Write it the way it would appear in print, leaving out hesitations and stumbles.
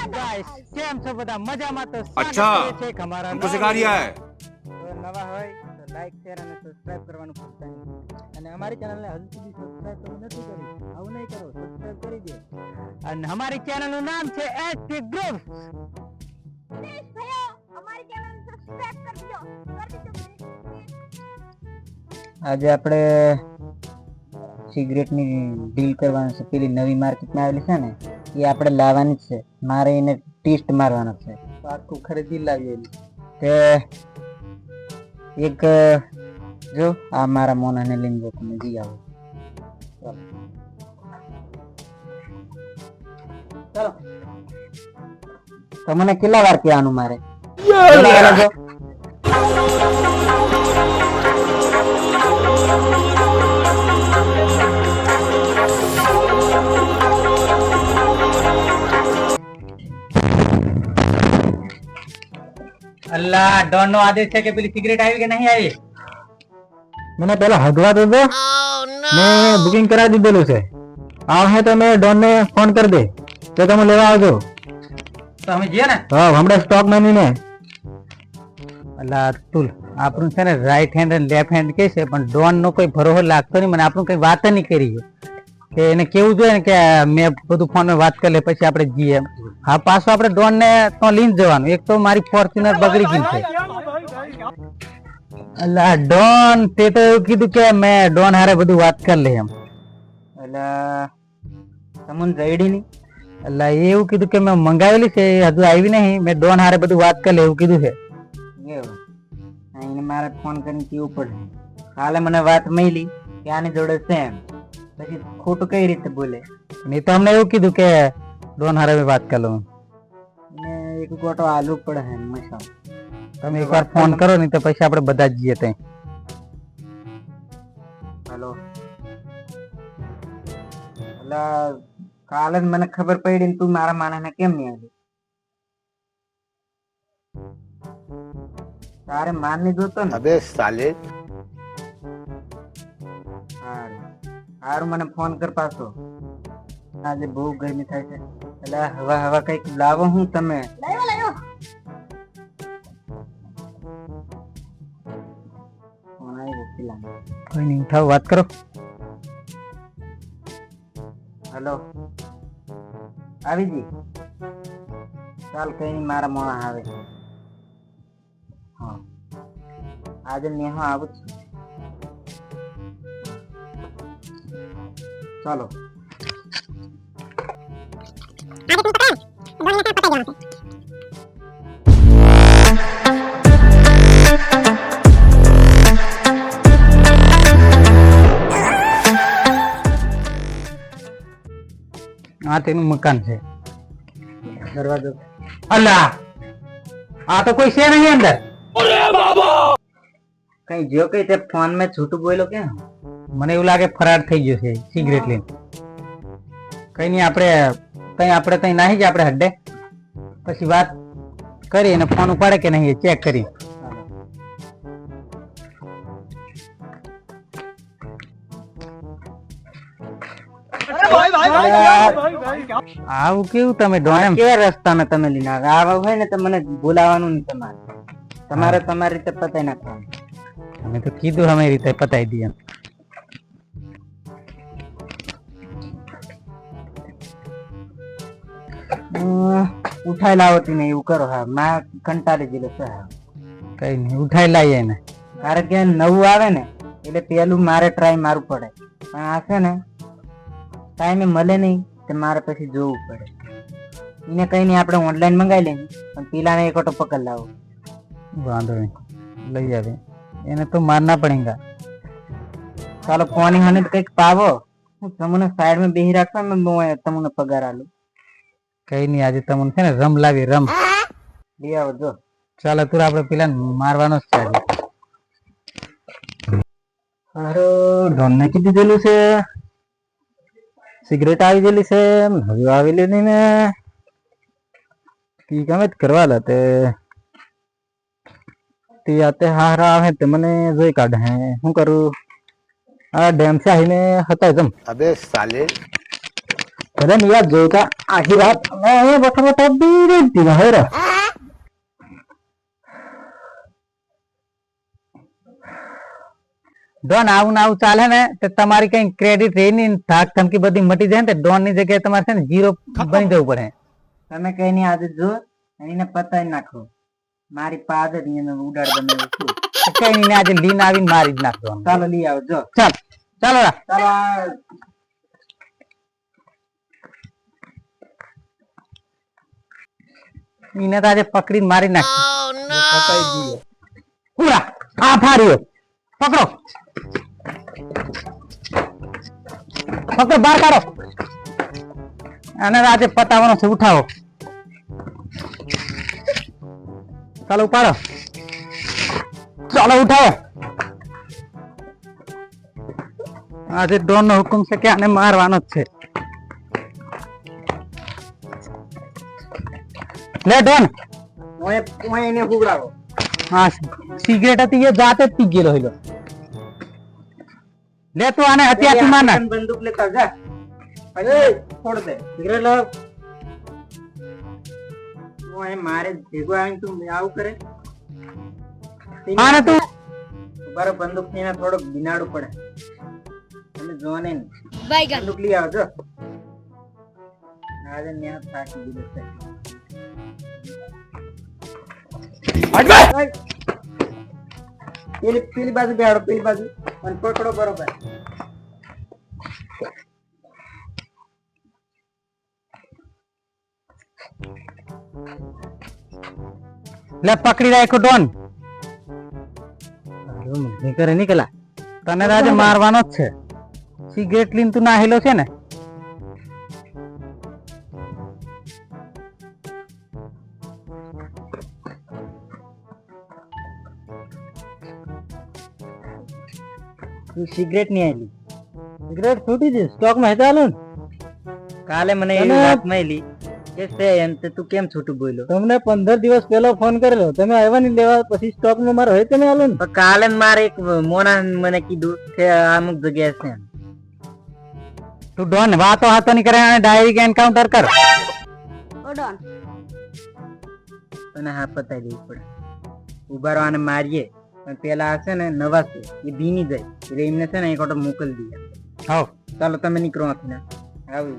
guys કેમ છો બધા મજામાં તો अच्छा સ્વાગત છે અમારા हमको सिखा रिया है તો નવા હોય તો લાઈક શેર અને સબસ્ક્રાઇબ કરવાનું ભૂલતા નહીં અને અમારી ચેનલને હજુ સુધી સબસ્ક્રાઇબ તો નથી કરી આવું નહીં કરો સબસ્ક્રાઇબ કરી દો અને અમારી ચેનલનું નામ છે એસટી ગ્રુપ પ્લીઝ ભૈયા અમારી ચેનલ સબસ્ક્રાઇબ કરી દો આજે આપણે સિગરેટની ડીલ કરવાની છે પેલી નવી માર્કેટમાં આવેલી છે ને એ આપણે લાવવાની જ છે મારે એને ટેસ્ટ મારવાનો છે આખું ખરીદી લાવેલી તે એક જો આ મારા મોનાને લઈને જો તમે જી આવો ચાલો તમને કેટલા વાર કહેવાનું મારે અલ્લાહ ડોન નો આદેશ છે કે પેલી સિગરેટ આવી કે નહીં આવી મને પેલા હગવા દો મેં બુકિંગ કરાવી દીધેલું છે આવે તો મેં ડોન ને ફોન કરી દે તો તમે લેવા આવજો તો અમે જઈએ ને હા હમણાં સ્ટોક મેની ને અલ્લાહ તુલ આપણું છે ને રાઈટ હેન્ડ અને લેફ્ટ હેન્ડ કે છે પણ ડોન નો કોઈ ભરોસો લાગતો નહીં મને આપણું કઈ વાત નહીં કરી કે એને કેવું જોઈએ ને કે મેં બધું ફોનમાં વાત કરી લે પછી આપણે જઈએ હા પાછું આપણે ડોન ને તો લઈને જવાનું એક તો મારી ફોર્ચ્યુનર બગડી ગઈ છે અલ્લા ડોન તે તો એવું કીધું કે મેં ડોન હારે બધું વાત કરી લે એમ અલ્લા તમને જઈડી નહીં અલ્લા એવું કીધું કે મેં મંગાવેલી છે હજુ આવી નહીં મેં ડોન હારે બધું વાત કરી લે એવું કીધું છે એને મારે ફોન કરીને કેવું પડે કાલે મને વાત મળી કે આની જોડે છે એમ પછી ખોટું કઈ રીતે બોલે મેં તો અમને એવું કીધું કે ડોન હારે વાત કરી લઉં ને એક ગોટો આલુ પડે હે મસા તમે એકવાર ફોન કરો ને તો પછી આપણે બધા જ જઈએ ત્યાં હેલો અલા કાલે જ મને ખબર પડી ને તું મારા માણસને કેમ નહીં આવી તારે માન નહીં જોતો ને अबे साले હારું મને ફોન કર પાછો આજે બહુ ગરમી થાય છે એટલે હવા હવા કઈક લાવો હું તમે લાવ્યો કોઈ નહીં ઉઠાવ વાત કરો હેલો આવી જી ચાલ કઈ નહીં મારા મોણા આવે હા આજે નેહા આવું છું ચાલો આ તેનું મકાન છે દરવાજો અલ્લાહ આ તો કોઈ છે નહીં અંદર કઈ જો કઈ તે ફોન માં છૂટું બોલ્યો કે મને એવું લાગે ફરાર થઈ ગયો છે સિગરેટ લઈને કઈ નહીં આપણે તઈ નાહી જ આપણે હડ્ડે પછી વાત કરી અને ફોન ઉપાડે કે નહીં ચેક કરી આવું કેવું તમે ડોન કેવા રસ્તામાં તમે લઈને આવા હોય ને તો મને બોલાવાનું નહીં તમારે તમારી રીતે પતાઈ નાખવાનું અમે તો કીધું અમે રીતે પતાઈ દઈએ ઉઠાઈ લાવતી ને એવું કરો હા માં કંટાળી ગયેલો છે કઈ નહીં ઉઠાઈ લાવીએ ને કારણ કે નવું આવે ને એટલે પેલું મારે ટ્રાય મારવું પડે પણ આ છે ને ટાઈમે મળે નહીં તો મારે પછી જોવું પડે એને કઈ નહીં આપણે ઓનલાઈન મંગાવી લઈએ પણ પેલાને એક ઓટો પકડ લાવો વાંધો નહીં લઈ આવે એને તો મારના પડેગા ચાલો કોની હને કઈક પાવો તમને સાઈડ માં બેહી રાખવા તમને પગાર આલું કઈ નહીં આજે તમને છે ને રમ લાવી રમ લઈ આવો જો ચાલો તું આપણે પેલા મારવાનો જ છે હારો ડોન ને કીધી દેલું છે સિગરેટ આવી ગયેલી છે હવે આવેલી નહીં ને કી ગમે કરવા લે તે આતે હારા આવે તે મને જોઈ કાઢે હું કરું આ ડેમ છે આવીને હતા જમ अबे साले અરે યાર જોતા આખી રાત અમે બઠો બઠો બીડી ના હોય ડોન આવું ને આવું ચાલે ને તો તમારી કઈ ક્રેડિટ રહી ની ધાક ધમકી બધી મટી જાય ને ડોન ની જગ્યાએ તમારે છે ને જીરો બની જવું પડે તમે કઈ ની આદત જો એને પતાઈ નાખો મારી પાદ ઉડાડ બને કઈ ની આજે લીન આવીને મારી જ નાખજો ચાલો લઈ આવો જો ચાલ ચાલો ચાલો એને તો આજે પકડીને મારી નાખ પૂરા આ ફાર્યો પકડો પકડો બહાર કાઢો અને આજે પતાવવાનો છે ઉઠાવો ચાલો ઉપાડો ચાલો ઉઠાવો આજે ડોન નો હુકમ છે કે આને મારવાનો જ છે લે ડોન ઓય એને ફુગડાવો હા સિગરેટ હતી એ જાતે જ પી ગયેલો હેલો લે તું આને હત્યાથી માર નાખ બંદૂક લેતા જા પછી છોડ દે સિગરેટ લો ઓય મારે ભેગો આવીને તું આવું કરે આને તું બરાબર બંદૂક થી થોડો બિનાડું પડે તમે જો ને બંદૂક લઈ આવજો આજે ન્યા થાકી દીધો છે પેલી બાજુ બેહાડો પેલી બાજુ અને પકડો બરોબર લે પકડી રાખો ડોન કરે નીકળા તને આજે મારવાનો જ છે સિગરેટ લીન તું નાહેલો છે ને સિગરેટ ની આલી સિગરેટ છૂટી છે સ્ટોક માં હતા ને કાલે મને એવી વાત મળી કે છે એમ તે તું કેમ છૂટું બોલ્યો તમને 15 દિવસ પહેલા ફોન કરેલો તમે આવ્યા નહીં લેવા પછી સ્ટોક માં મારો હોય તમે આલો ને કાલે મારે એક મોના મને કીધું કે અમુક જગ્યાએ છે તું ડોન વાતો હાતો ની કરે અને ડાયરેક્ટ એન્કાઉન્ટર કર ઓ ડોન તને હા પતાઈ દેવું પડે ઉભારો આને મારીએ પણ પેલા છે ને નવા છે એ ભીની જાય એટલે એમને છે ને એક ઓટો મોકલી દઈએ હા ચાલો તમે નીકળો આખી આવું